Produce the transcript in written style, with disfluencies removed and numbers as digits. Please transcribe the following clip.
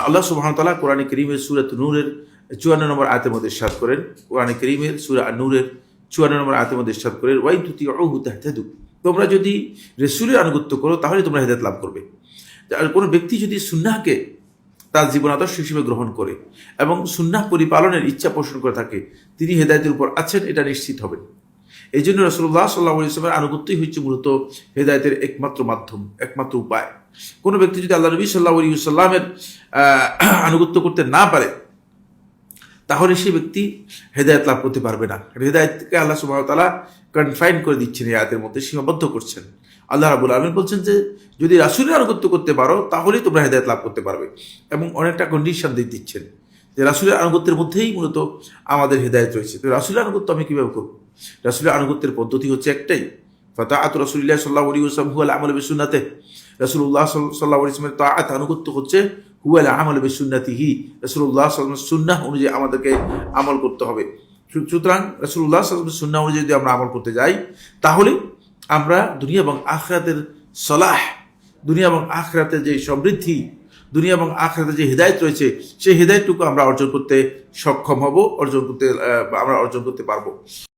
আল্লাহ সুবহানাহু ওয়া তাআলা কোরআনে কারীমের সূরা নূরের 54 নম্বর আয়াতের মধ্যে ইরশাদ করেন, কোরআনে কারীমের সূরা নূরের 54 নম্বর আয়াতের মধ্যে ইরশাদ করেন, ওয়া ইন তুতিউহু তাহতাদু, তোমরা যদি রাসূলের আনুগত্য করো তাহলে তোমরা হেদায়েত লাভ করবে। আর কোনো ব্যক্তি যদি সুন্নাহকে তার জীবন আদর্শ হিসেবে গ্রহণ করে এবং সুন্নাহ পরিপালনের ইচ্ছা পোষণ করে থাকে, তিনি হেদায়েতের উপর আছেন, এটা নিশ্চিত হবেন। এই জন্য রাসূলুল্লাহ সাল্লাল্লাহু আলাইহি ওয়াসাল্লামের আনুগত্যই হচ্ছে মূলত হেদায়েতের একমাত্র মাধ্যম, একমাত্র উপায়। কোনো ব্যক্তি যদি আল্লাহ নবী সাল্লাল্লাহু আলাইহি ওয়াসাল্লামের আনুগত্য করতে না পারে, তাহলে সেই ব্যক্তি হেদায়েত লাভ করতে পারবে না। হেদায়েতকে আল্লাহ সুবহানাহু ওয়া তাআলা কনফাইন করে দিচ্ছেন, এই আয়াতের মধ্যে সীমাবদ্ধ করছেন। আল্লাহ রাব্বুল আলামিন বলছেন যে যদি রাসূলের আনুগত্য করতে পারো তাহলেই তোমরা হেদায়েত লাভ করতে পারবে, এবং অনেকটা কন্ডিশন দিয়ে দিচ্ছেন যে রাসূলের আনুগত্যের মধ্যেই মূলত আমাদের হেদায়েত রয়েছে। তো রাসূলের আনুগত্য আমি কিভাবে করব? রাসূলের আনুগত্যের পদ্ধতি হচ্ছে একটাই, ফাতাআতু রাসূলিল্লাহ সাল্লাল্লাহু আলাইহি ওয়াসাল্লাম হুয়াল আমালু বিসুন্নাতিহি। রাসূলুল্লাহ সাল্লাল্লাহু আলাইহি ওয়াসাল্লামের তাআত আনুগত্য হচ্ছে হুয়াল আমালু বিসুন্নাতিহি, রাসূলুল্লাহ সাল্লাল্লাহু আলাইহি ওয়াসাল্লামের সুন্নাহ অনুযায়ী আমাদেরকে আমল করতে হবে। সুতরাং রাসূলুল্লাহ সাল্লাল্লাহু আলাইহি ওয়াসাল্লামের সুন্নাহ অনুযায়ী যদি আমরা আমল করতে যাই, তাহলে আমরা দুনিয়া এবং আখিরাতের সলাহ, দুনিয়া এবং আখিরাতের যে সমৃদ্ধি, দুনিয়া এবং আখিরাতের যে হিদায়াত রয়েছে, সেই হিদায়াতটুকু আমরা অর্জন করতে সক্ষম হব, আমরা অর্জন করতে পারবো।